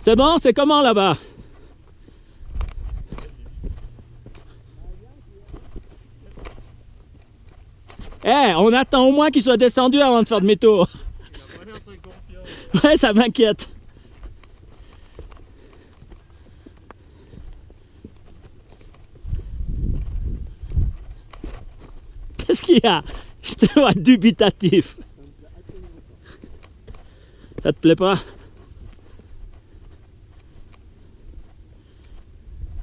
C'est bon, c'est comment là-bas? Eh, on attend au moins qu'il soit descendu avant de faire demi-tour. Ouais, ça m'inquiète. Qu'est-ce qu'il y a? Je te vois dubitatif. Ça te plaît pas?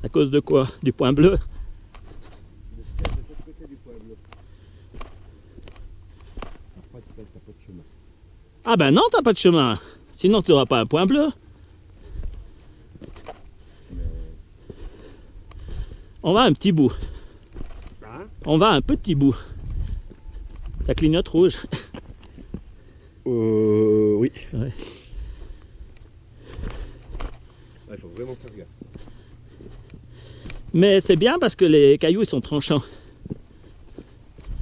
À cause de quoi? Du point bleu? Ah ben non, t'as pas de chemin. Sinon tu n'auras pas un point bleu. On va un petit bout. On va un petit bout. Ça clignote rouge. Oui. Ouais. Il faut vraiment faire gaffe. Mais c'est bien parce que les cailloux ils sont tranchants.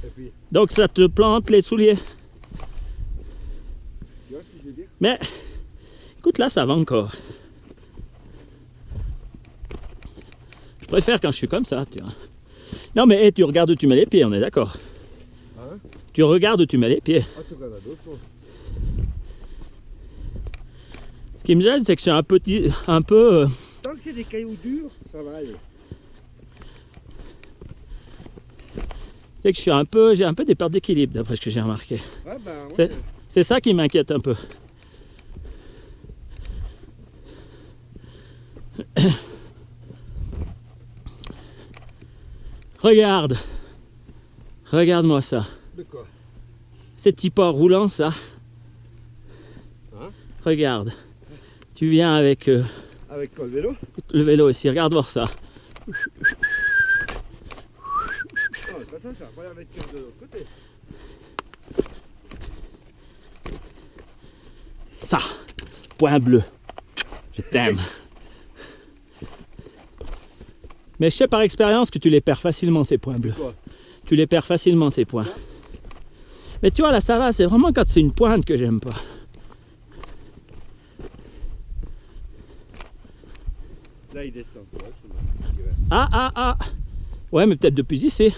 Et puis, Donc ça te plante les souliers. tu vois ce que je veux dire? Mais écoute, là ça va encore. Je préfère quand je suis comme ça, tu vois. Non mais hey, tu regardes où tu mets les pieds, on est d'accord. Hein? Tu regardes où tu mets les pieds. Ah, tu regardes à d'autres fois. Ce qui me gêne, c'est que c'est un peu... Tant que c'est des cailloux durs, ça va aller. c'est que je suis j'ai un peu des pertes d'équilibre, d'après ce que j'ai remarqué. Ouais, ben, ouais, C'est ça qui m'inquiète un peu. Regarde. Regarde-moi ça. de quoi? C'est petit pas roulant, ça. Hein? Regarde. Tu viens avec Avec quoi, le vélo? le vélo ici. Regarde voir ça. Non, de toute façon, ça va pas l'air d'être pire de l'autre côté. Ça. Point bleu. Je t'aime. Mais je sais par expérience que tu les perds facilement, ces points bleus. Quoi? Tu les perds facilement, ces points. Mais tu vois, là, ça va. C'est vraiment quand c'est une pointe que j'aime pas. Là, il descend. Ouais, je dirais. Ah. Ouais, mais peut-être depuis ici.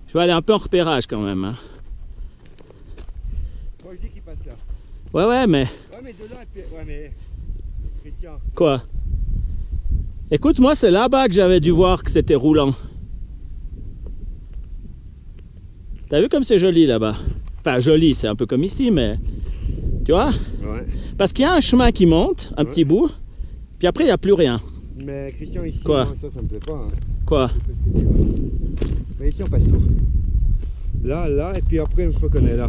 Je vais aller un peu en repérage quand même. Hein. Moi, je dis qu'il passe là. Ouais, mais... Ouais, mais de là, et puis... Ouais, mais... Christian. Quoi? Écoute, moi, c'est là-bas que j'avais dû voir que c'était roulant. T'as vu comme c'est joli là-bas? Enfin, joli, c'est un peu comme ici, mais... Tu vois? Ouais. Parce qu'il y a un chemin qui monte, un petit bout, puis après, il n'y a plus rien. Mais Christian, ici, Quoi? non, ça me plaît pas. Hein. Quoi? Mais ici, on passe tout. Là, et puis après, une fois qu'on est là.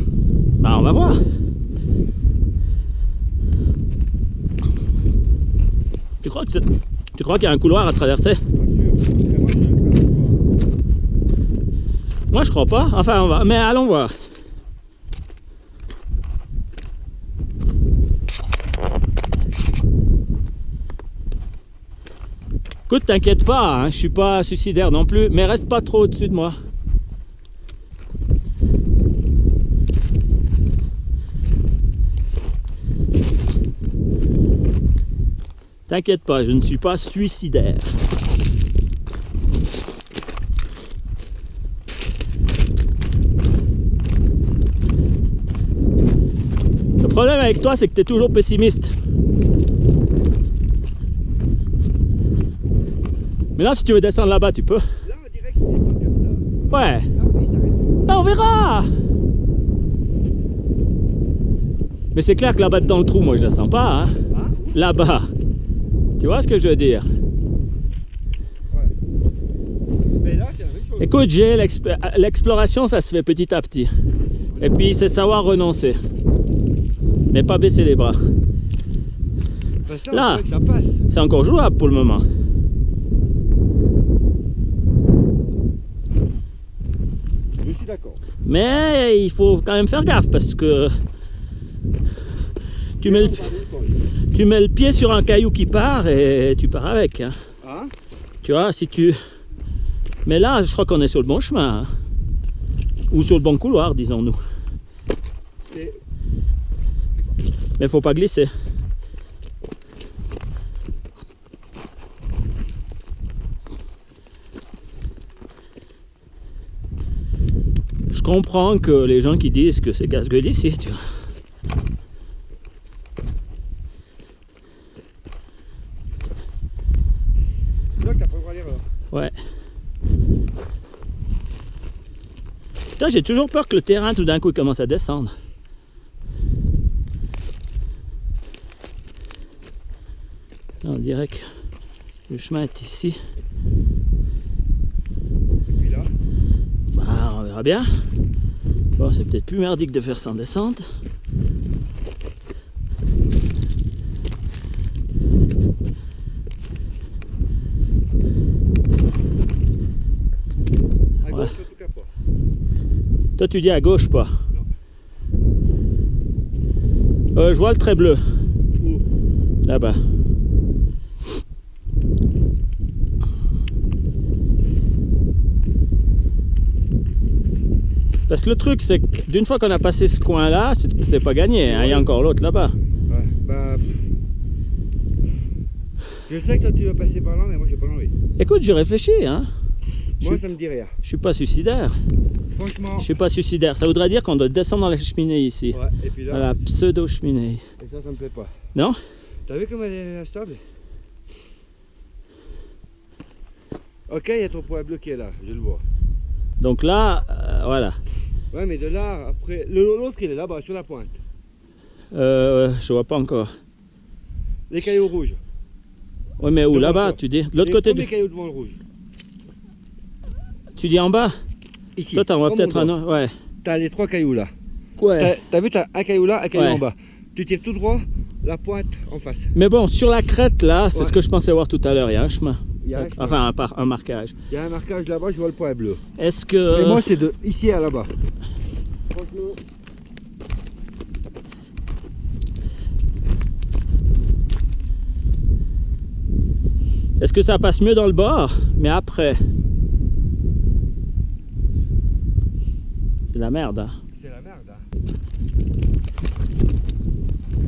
Bah, on va voir. Tu crois qu'il y a un couloir à traverser? Moi, je crois pas. Enfin, on va... Mais allons voir. Écoute, t'inquiète pas, hein, je suis pas suicidaire non plus, mais reste pas trop au-dessus de moi. T'inquiète pas, je ne suis pas suicidaire. Le problème avec toi, c'est que tu es toujours pessimiste. Mais là, si tu veux descendre là-bas, tu peux. Là, on dirait qu'il descend comme ça. Ouais. Là, après, il s'arrête. Ben, on verra. Mais c'est clair que là-bas dans le trou, moi, je descends pas. Hein. Hein? Là-bas. Tu vois ce que je veux dire? Ouais. Mais là, c'est la même chose. Écoute, l'exploration, ça se fait petit à petit. Et puis, c'est savoir renoncer. Mais pas baisser les bras. Parce que Là. on dirait que ça passe. C'est encore jouable pour le moment. Je suis d'accord. Mais il faut quand même faire gaffe parce que tu mets le pied sur un caillou qui part et tu pars avec. Hein. Hein? Tu vois, si tu... Mais là, je crois qu'on est sur le bon chemin. Hein. Ou sur le bon couloir, disons-nous. Mais faut pas glisser. Je comprends que les gens qui disent que c'est casse-gueule ici, tu vois. C'est là que t'as pas le droit à l'erreur. Ouais. Putain, j'ai toujours peur que le terrain tout d'un coup il commence à descendre. Là, on dirait que le chemin est ici. Et puis là, Bah, on verra bien. Bon, c'est peut-être plus merdique de faire sans descente. à Ouais. gauche, en tout cas pas. Toi, tu dis à gauche, pas? Non. Je vois le trait bleu. Où? Là-bas. Parce que le truc, c'est que d'une fois qu'on a passé ce coin-là, c'est pas gagné. Hein. Il y a encore l'autre là-bas. Ouais, bah. Je sais que toi tu vas passer par là, mais moi j'ai pas l'envie. Écoute, je réfléchis. Hein. Moi ça me dit rien. Je suis pas suicidaire. Franchement. Je suis pas suicidaire. Ça voudrait dire qu'on doit descendre dans la cheminée ici. Ouais, et puis là. Dans la pseudo-cheminée. Et ça me plaît pas. Non? T'as vu comme elle est instable? Ok, il y a ton poids bloqué là, je le vois. Donc là, voilà. Ouais, mais de là, après. L'autre il est là-bas, sur la pointe. Je vois pas encore. Les cailloux rouges. Ouais, mais où? Devant Là-bas, toi. tu dis? De l'autre Les côté premiers du... cailloux devant le rouge. Tu dis en bas? Ici. Toi, t'en vois comme peut-être on un doit. autre. Ouais. T'as les 3 cailloux là. Ouais. T'as vu, t'as un caillou là, un caillou Ouais. en bas. Tu tires tout droit, la pointe en face. Mais bon, sur la crête, là, c'est Ouais. ce que je pensais voir tout à l'heure. Il y a un chemin. Il y a un chemin. Enfin, un marquage. Il y a un marquage là-bas, je vois le point bleu. Est-ce Et que... moi, c'est de ici à là-bas. Franchement. Est-ce que ça passe mieux dans le bord? Mais après... C'est la merde, hein. C'est la merde. Hein.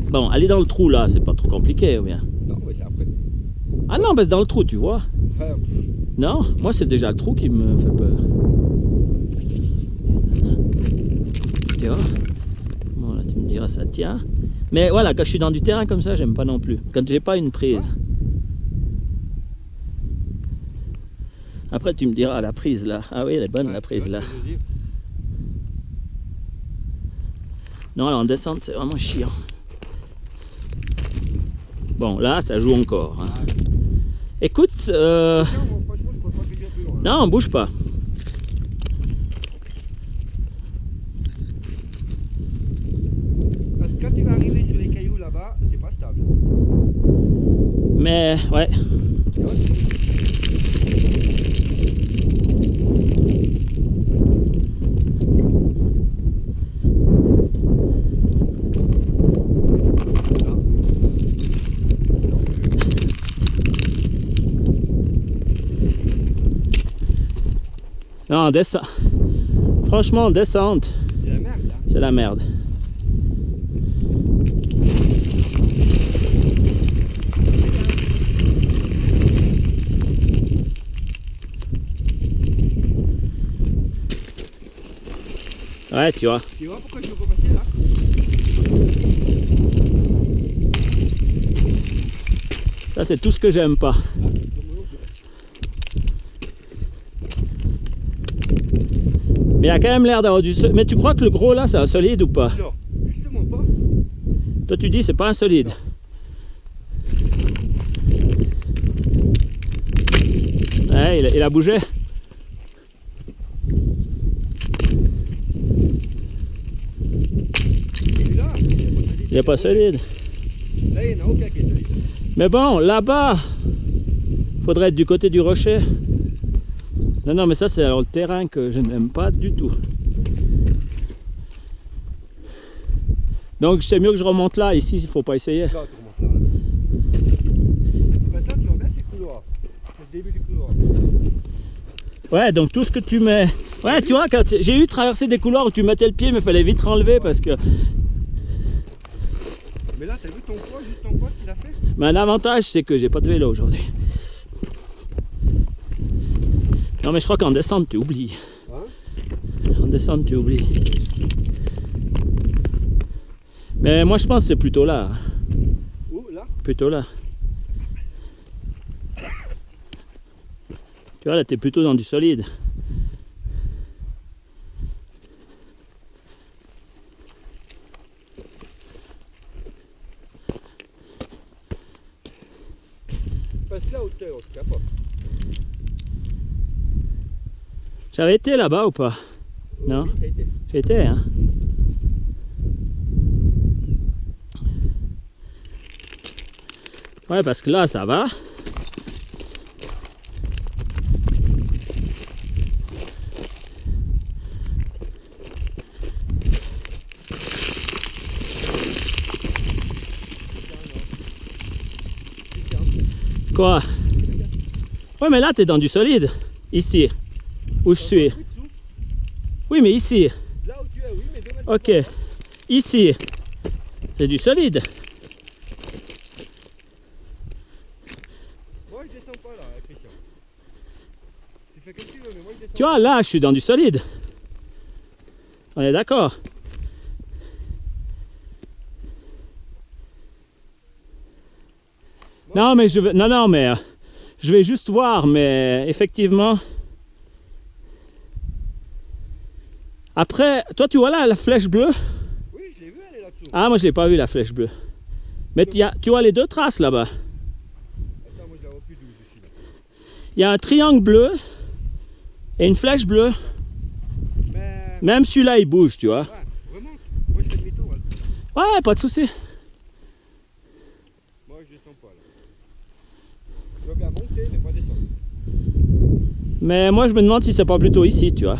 Bon, aller dans le trou, là, c'est pas trop compliqué, ou bien? Non, mais c'est après. Ah non, mais c'est dans le trou, tu vois. Ouais, Non? Moi, c'est déjà le trou qui me fait peur. Tu vois? Bon, là, tu me diras, ça tient. Mais voilà, quand je suis dans du terrain comme ça, j'aime pas non plus. Quand j'ai pas une prise. Après, tu me diras, la prise, là. Ah oui, elle est bonne, la prise, là. Non, là, en descente, c'est vraiment chiant. Bon, là, ça joue encore. Hein. Écoute, Franchement, je peux pas te dire plus loin. non, bouge pas. Parce que quand tu vas arriver sur les cailloux là-bas, c'est pas stable. Mais, ouais. Non, descend. Franchement, descente, C'est la merde là. c'est la merde. Ouais, tu vois. Tu vois pourquoi je veux pas passer là? Ça, c'est tout ce que j'aime pas. Mais il y a quand même l'air d'avoir du... Mais tu crois que le gros là, c'est un solide ou pas? Non, justement pas. Toi, tu dis c'est pas un solide. Ouais, il a bougé. Et puis là, Il est pas solide. là, il n'y en a aucun qui est solide. Mais bon, là-bas, faudrait être du côté du rocher. Non, non, mais ça, c'est alors le terrain que je n'aime pas du tout. Donc, c'est mieux que je remonte là. Ici, il faut pas essayer. Là, tu remontes là. Maintenant, tu vois bien ces couloirs. C'est le début du couloir. Ouais, donc tout ce que tu mets... Ouais, tu vois, quand j'ai eu traversé des couloirs où tu mettais le pied, mais il fallait vite enlever parce que... Mais là, t'as vu ton poids, juste ton poids, ce qu'il a fait? Mais un avantage, c'est que j'ai pas de vélo aujourd'hui. Non, mais je crois qu'en descente, tu oublies. Hein? En descente, tu oublies. Mais moi, je pense que c'est plutôt là. Où, là? Plutôt là. Tu vois, là, t'es plutôt dans du solide. Passe là, hauteur, on se capote. J'avais été là-bas ou pas? Non? Oui, t'as été. J'ai été, hein? Ouais, parce que là, ça va. Quoi? Ouais, mais là, t'es dans du solide. Ici, où je suis. Oui, mais ici. Là où tu es, oui, mais 2 mètres. Ok. Ici, c'est du solide. Moi, je descends pas là, Christian. Tu fais comme tu veux, mais moi, je descends. Tu vois, là, je suis dans du solide. On est d'accord? Non, mais je vais... Non, mais... je vais juste voir, mais effectivement... Après, toi, tu vois là, la flèche bleue? Oui, je l'ai vu, elle est là-dessous. Ah, moi, je l'ai pas vu, la flèche bleue. Mais tu vois les deux traces là-bas. Attends, moi, je la vois plus d'où je suis là. Il y a un triangle bleu et une flèche bleue. Mais. Même celui-là, il bouge, tu vois. Ouais, vraiment. Moi, je fais demi-tour. Hein. Ouais, pas de souci. Moi, je descends pas là. Je veux bien monter, mais pas descendre. Mais moi, je me demande si c'est pas plutôt ici, tu vois.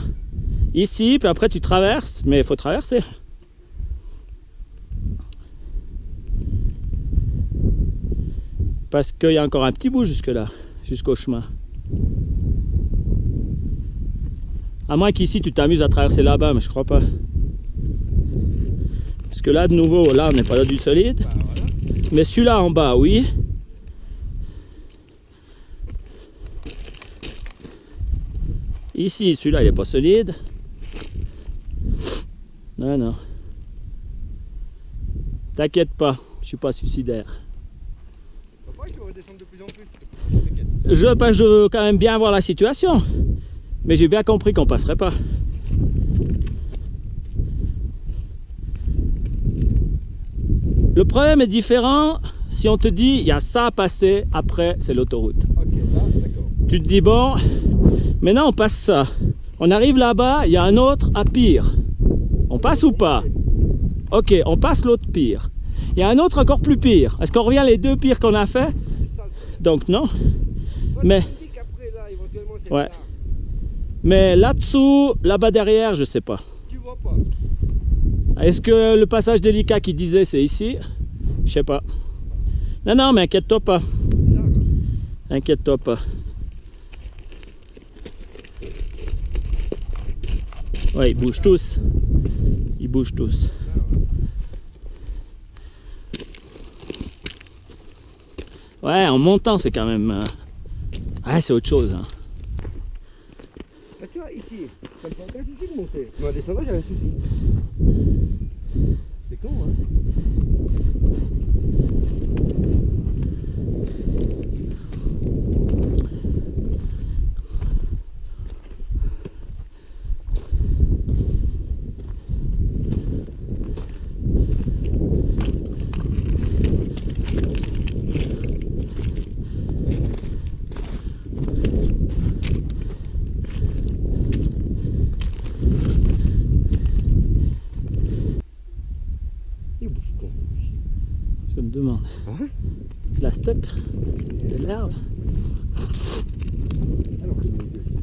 Ici, puis après, tu traverses, mais il faut traverser. Parce qu'il y a encore un petit bout jusque-là, jusqu'au chemin. À moins qu'ici, tu t'amuses à traverser là-bas, mais je crois pas. Parce que là, de nouveau, là, on n'est pas là du solide. Bah voilà. Mais celui-là en bas, oui. Ici, celui-là, il n'est pas solide. Non, non. T'inquiète pas, je suis pas suicidaire. Papa, je vais redescendre de plus en plus. Je veux quand même bien voir la situation. Mais j'ai bien compris qu'on passerait pas. Le problème est différent si on te dit il y a ça à passer, après c'est l'autoroute. Ok, là, d'accord. Tu te dis bon, maintenant on passe ça. On arrive là-bas, il y a un autre à pire. On passe ou pas? Ok, on passe l'autre pire. Il y a un autre encore plus pire. Est-ce qu'on revient les deux pires qu'on a fait? C'est ça le problème. Donc non. Moi, Mais- je me dis qu'après, là, éventuellement, c'est Ouais. là. Mais là-dessous, là-bas derrière, je sais pas. Tu vois pas. Est-ce que le passage délicat qui disait c'est ici? Je sais pas. Non, non, mais inquiète-toi pas. Bizarre, hein. Inquiète-toi pas. Ouais, ils bougent tous. Ils bougent tous. Ah, ouais. Ouais, en montant, c'est quand même... Ouais, c'est autre chose. Hein. Bah, tu vois, ici, ça me fait aucun souci de monter. Mais en descendant, j'avais un souci. C'est con, hein. Il bouffe con. Je me demande. Hein? De la steppe? De l'herbe? Alors que mes yeux, je ne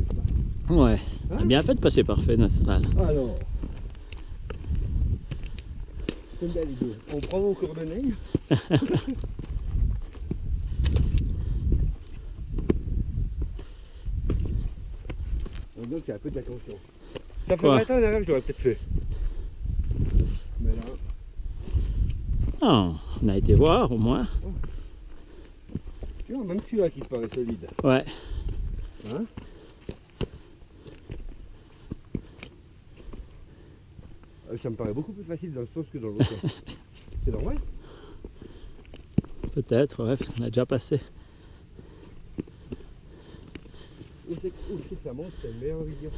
pas. Ouais. Hein? T'as bien fait de passer par Fenastral. Alors. J'aime bien les deux. On prend vos coordonnées. Donc c'est un peu de l'attention. Ça fait Quoi? 20 ans en arrière que j'aurais peut-être fait. Mais là. Non, on a été voir au moins. Tu vois, même celui-là qui te paraît solide. Ouais. Hein? Ça me paraît beaucoup plus facile dans le sens que dans l'autre sens. C'est normal? Peut-être, ouais, parce qu'on a déjà passé. Où c'est que ça monte, c'est une meilleure vision.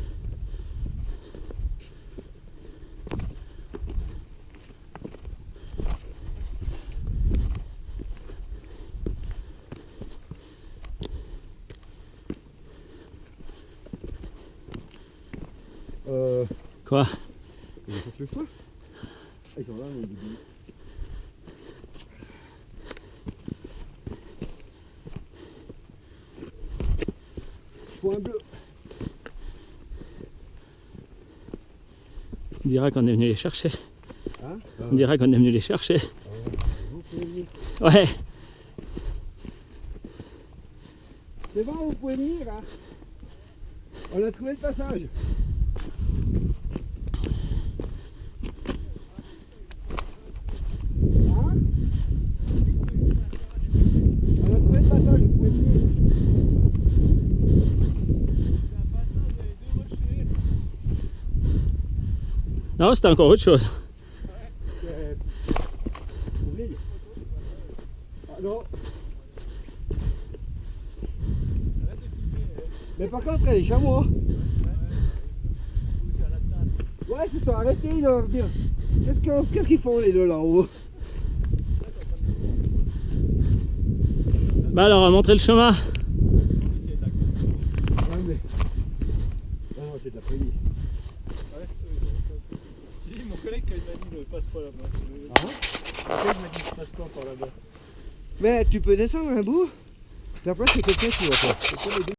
Quoi? Il faut que je sois. Ah, ils sont là, mais ils... Point bleu. On dirait qu'on est venu les chercher. Hein? On dirait qu'on est venu les chercher. Vous pouvez venir. Ouais. C'est bon, vous pouvez venir, hein? On a trouvé le passage. Hein? On a trouvé le passage, vous pouvez venir. Non, c'était encore autre chose. Oublie. Ah non. Mais par contre, les chameaux. Ouais, ils se sont arrêtés, ils doivent dire. Qu'est-ce qu'ils font les deux là-haut? Bah alors, on va montrer le chemin. Ouais, mais. Ah non, c'est de la folie. Si, mon collègue quand il m'a dit ne passe pas là-bas. Ah? Mon collègue m'a dit ne passe pas par là-bas. Mais tu peux descendre un bout, et après c'est quelqu'un qui va faire.